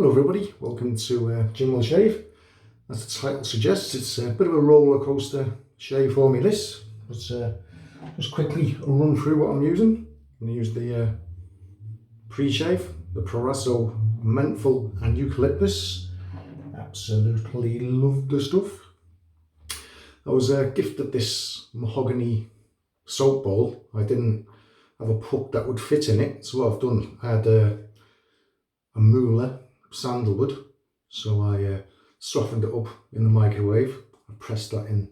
Hello everybody, welcome to Jim Will Shave. As the title suggests, it's a bit of a roller coaster shave for me this. But just quickly run through what I'm using. I'm going to use the pre-shave, the Photoradio menthol and eucalyptus. Absolutely love the stuff. I was gifted this mahogany soap bowl. I didn't have a puck that would fit in it, so what I've done, I had a Muller sandalwood, so I softened it up in the microwave. I pressed that in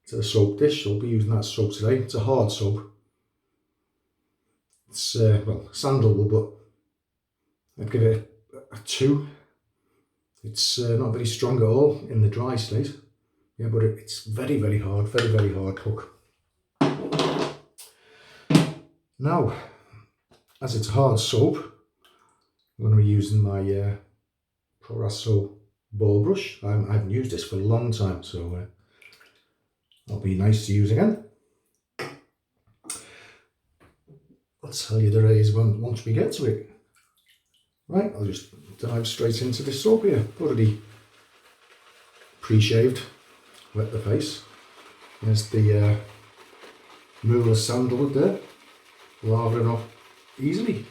to the soap dish. I'll be using that soap today. It's a hard soap. It's well, sandalwood, but I'd give it a 2. It's not very strong at all in the dry state. Yeah, but it's very, very hard, very hard hook. Now, as it's hard soap, I'm going to be using my Photoradio ball brush. I haven't used this for a long time, so that'll be nice to use again. I'll tell you the rays once we get to it. Right, I'll just dive straight into this soap here. Already pre-shaved, wet the face. There's the Muller sandalwood there, lavering off easily.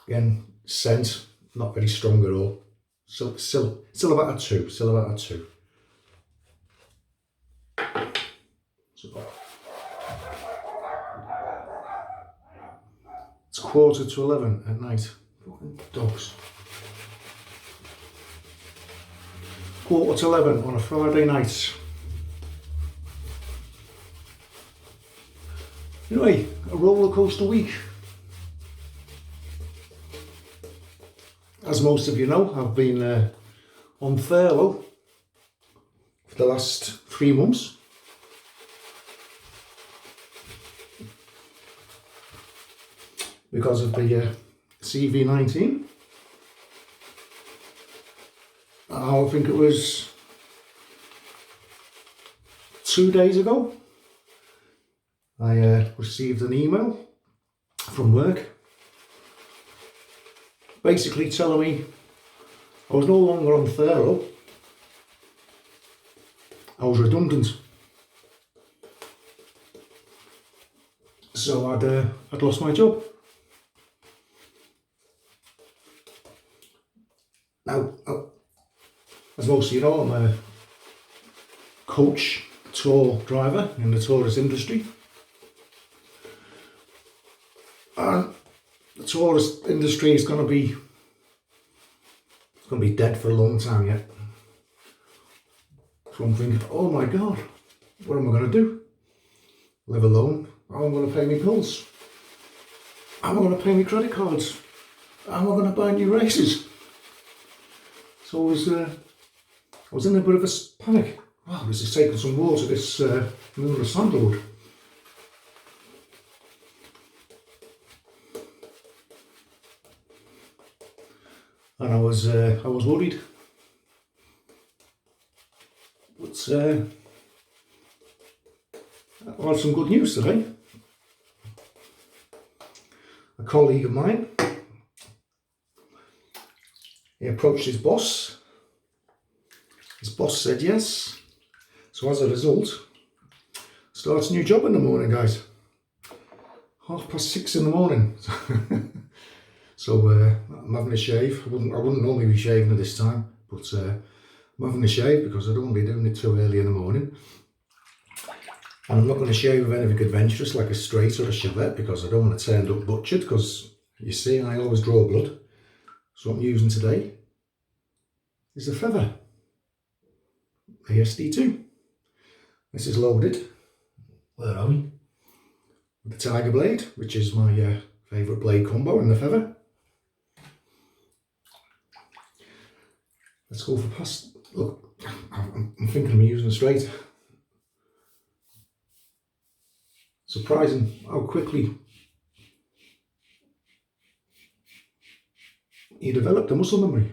Again, scent not very strong at all. Still about a 2. Still about a 2. It's 11:15 at night. Fucking dogs. 11:15 on a Friday night. Anyway, a roller coaster week. As most of you know, I've been on furlough for the last 3 months. Because of the CV-19. I think it was 2 days ago, I received an email from work basically telling me I was no longer on furlough, I was redundant. So I'd lost my job. Now, as most of you know, I'm a coach, tour driver in the tourist industry. And the tourist industry is going to be dead for a long time yet. So I'm thinking, oh my God, what am I going to do? Live alone? How am I going to pay my bills? How am I going to pay my credit cards? How am I going to buy new races? So I was in a bit of a panic. Wow, this is taking some water, this Muller sandalwood. And I was worried. But I had some good news today. A colleague of mine, he approached his boss. His boss said yes. So as a result, starts a new job in the morning, guys. 6:30 in the morning. So I'm having a shave. I wouldn't normally be shaving at this time, but I'm having a shave because I don't want to be doing it too early in the morning. And I'm not going to shave with anything adventurous like a straight or a shavette because I don't want to turn up butchered, because you see I always draw blood. So what I'm using today is the feather ASD2. This is loaded, where are we? With the tiger blade, which is my favourite blade combo, and the feather. Let's go for past. Look, I'm thinking I'm using a straight. Surprising how quickly he developed a muscle memory.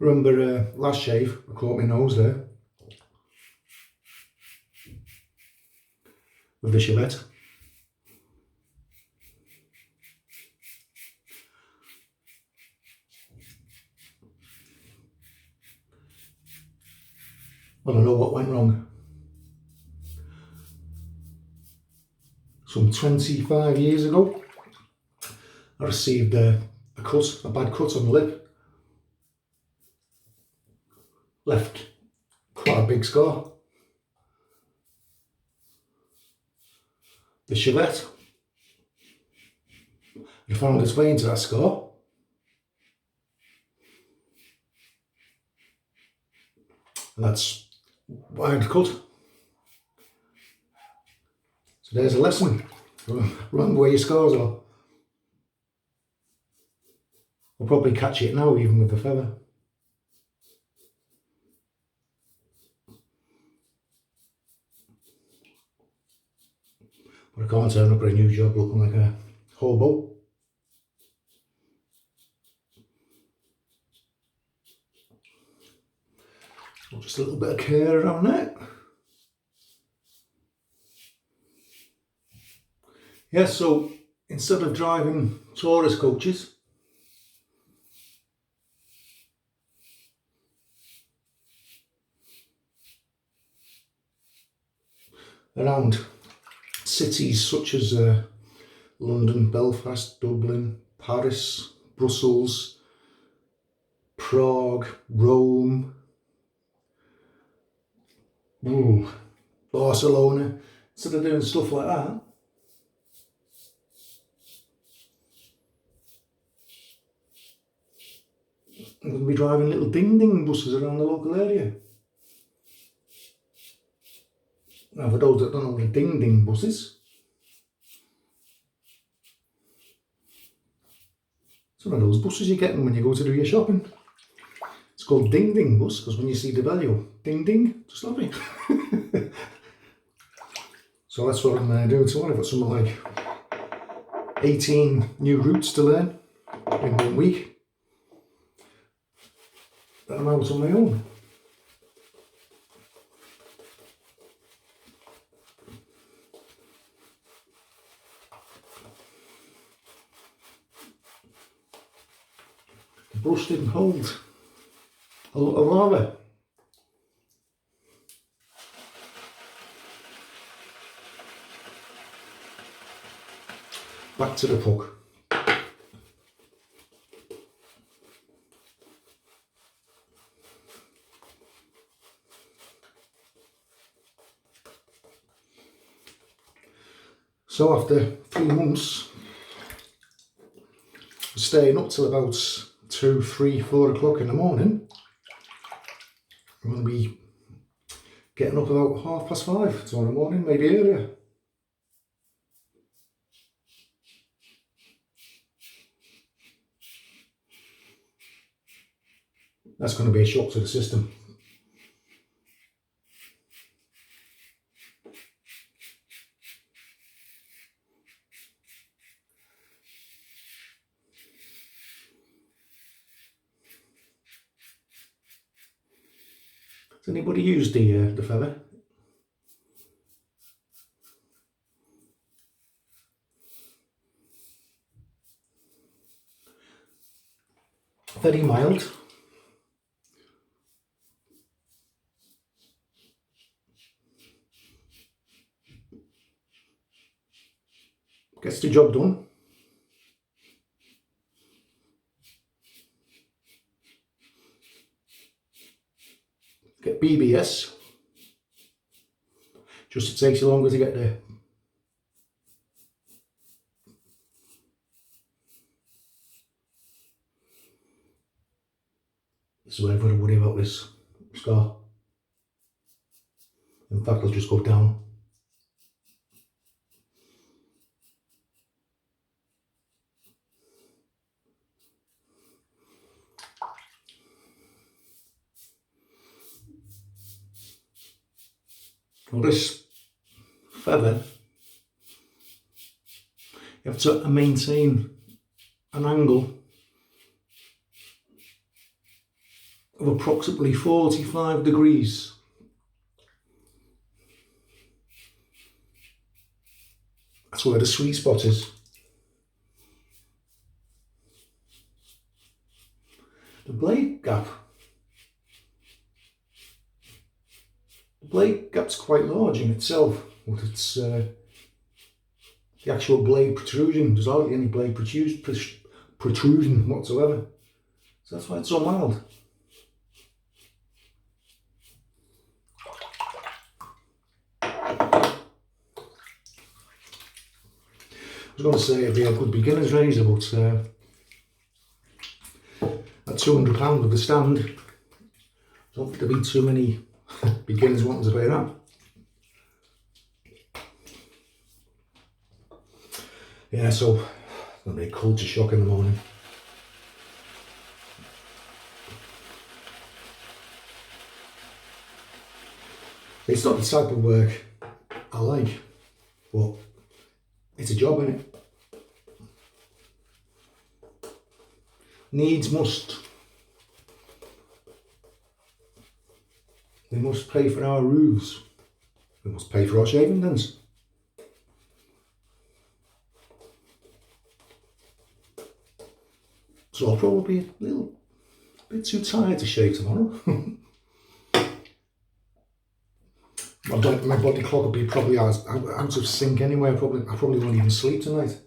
Remember last shave, I caught my nose there with the Chevette. I don't know what went wrong. Some 25 years ago, I received a bad cut on the lip. Left quite a big scar. The Chevette had found its way into that scar. And that's why I'd cut. So there's a lesson. Remember where your scars are. I'll probably catch it now even with the feather. But I can't turn up at a new job looking like a hobo. Just a little bit of care around that. Yeah, so instead of driving tourist coaches, around cities such as London, Belfast, Dublin, Paris, Brussels, Prague, Rome, Barcelona, instead of doing stuff like that, I'm going to be driving little ding-ding buses around the local area. Now, for those that don't know what a ding-ding bus is, it's one of those buses you get when you go to do your shopping. It's called ding-ding bus because when you see the value, ding-ding, just stop it. So that's what I'm doing tomorrow. I've got something like 18 new routes to learn in 1 week. That I'm out on my own. The brush didn't hold a lot of lava. Back to the puck. So after 3 months, staying up till about 2, 3, 4 o'clock in the morning, I'm going to be getting up about 5:30 tomorrow morning, maybe earlier. That's going to be a shock to the system. Has anybody used the feather? Very mild. Gets the job done. Get BBS. Just it takes you longer to get there. This is where I've got to worry about this scar. In fact, I'll just go down. Well, this feather, you have to maintain an angle of approximately 45 degrees. That's where the sweet spot is. The blade gap's quite large in itself, but it's the actual blade protrusion. There's hardly any blade protrusion whatsoever, so that's why it's so mild. I was going to say it'd be a good beginner's razor, but at £200 with the stand, I don't think there'll be too many beginners wanting to pay that. Yeah, so that'll be a culture shock in the morning. It's not the type of work I like, but it's a job, innit? Needs must. We must pay for our roofs. We must pay for our shaving dens. So I'll probably be a little bit too tired to shave tomorrow. My body clock will be probably out of sync anyway. I probably won't even sleep tonight.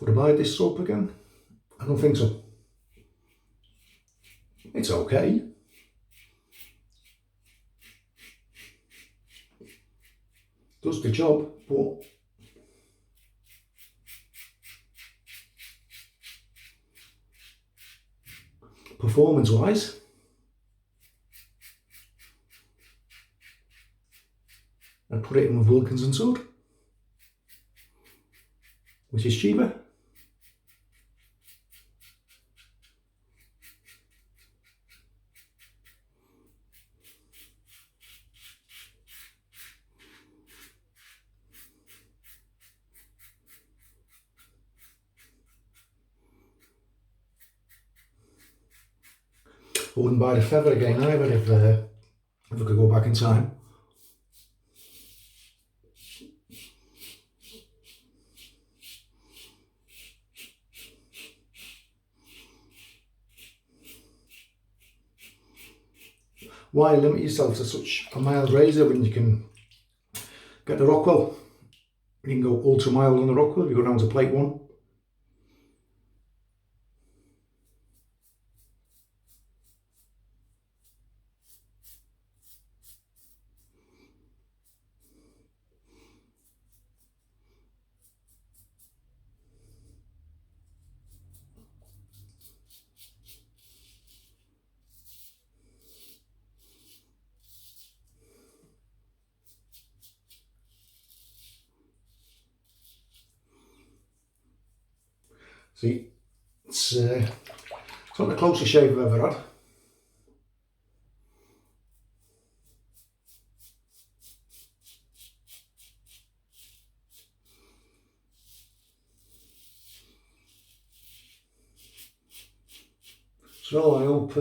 Would I buy this soap again? I don't think so. It's okay. Does the job, but performance-wise, I'd put it in with Wilkinson soap, which is cheaper. I wouldn't buy the feather again either if I could go back in time. Why limit yourself to such a mild razor when you can get the Rockwell? You can go ultra mild on the Rockwell if you go down to plate 1. See, it's not the closest shave I've ever had. So I hope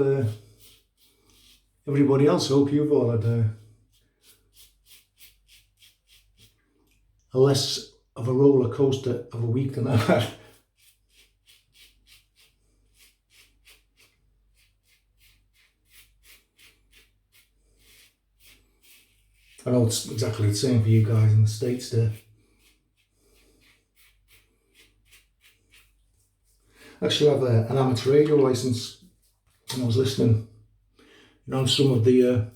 everybody else, hope you've all had a less of a roller coaster of a week than I've had. I know it's exactly the same for you guys in the States there. I actually have an amateur radio license, and I was listening, some of the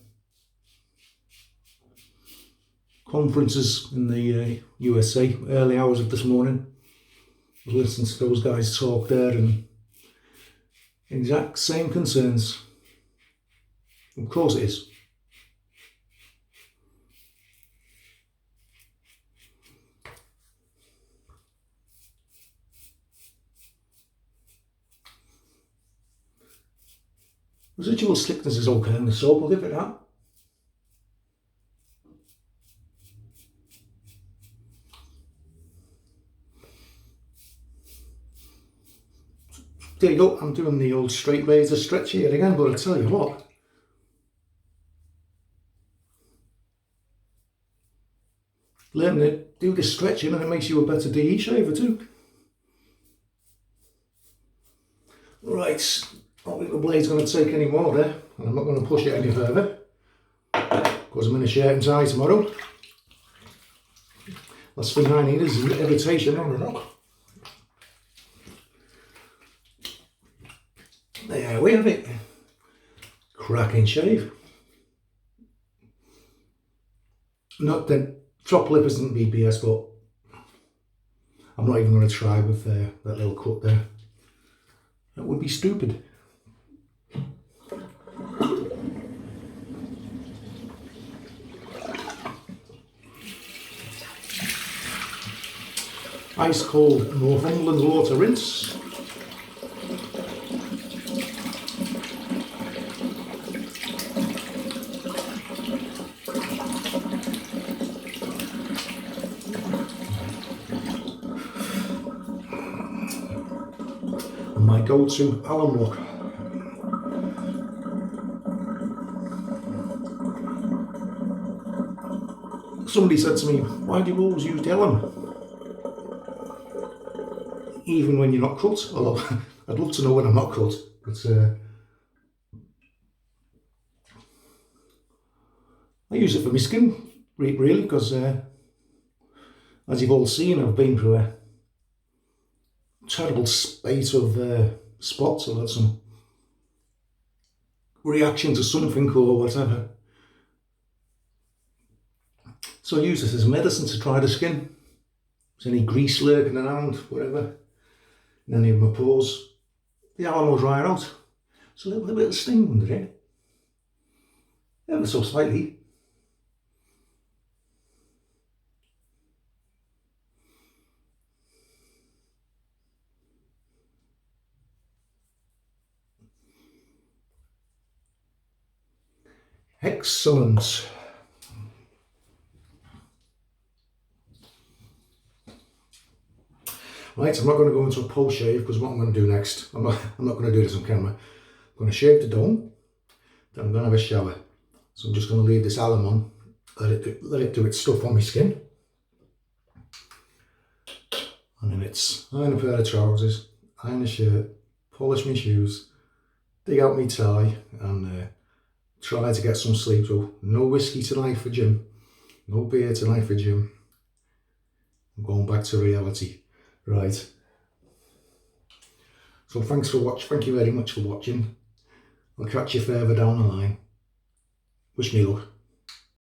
conferences in the USA early hours of this morning. I was listening to those guys talk there, and exact same concerns. Of course it is. Residual slickness is okay in the soap, I'll give it that. there you go, I'm doing the old straight razor stretch here again, but I tell you what, learning to do the stretching and it makes you a better DE shaver too. Right, I don't think the blade's going to take any more there, and I'm not going to push it any further because I'm in a shirt and tie tomorrow. Last thing I need is irritation on the rock. There we have it. Cracking shave. Not the top lip isn't BBS, but I'm not even going to try with that little cut there. That would be stupid. Ice cold Northumberland water rinse. And my go-to Alum look. Somebody said to me, why do you always use the Alum? Even when you're not cut, although I'd love to know when I'm not cut, but I use it for my skin, really, because as you've all seen, I've been through a terrible spate of spots. I've had some reaction to something or whatever. So I use this as medicine to dry the skin. If there's any grease lurking around, whatever, in any of my pores, the Alum will dry out. So a little bit of sting under it, ever so slightly. Excellent. Right, I'm not going to go into a post shave because what I'm going to do next, I'm not going to do this on camera. I'm going to shave the dome, then I'm going to have a shower. So I'm just going to leave this Alum on, let it do its stuff on my skin. And then it's iron a pair of trousers, iron a shirt, polish my shoes, dig out my tie and try to get some sleep. So no whiskey tonight for gym, no beer tonight for gym. I'm going back to reality. Right. So thanks for watching. Thank you very much for watching. I'll catch you further down the line. Wish me luck.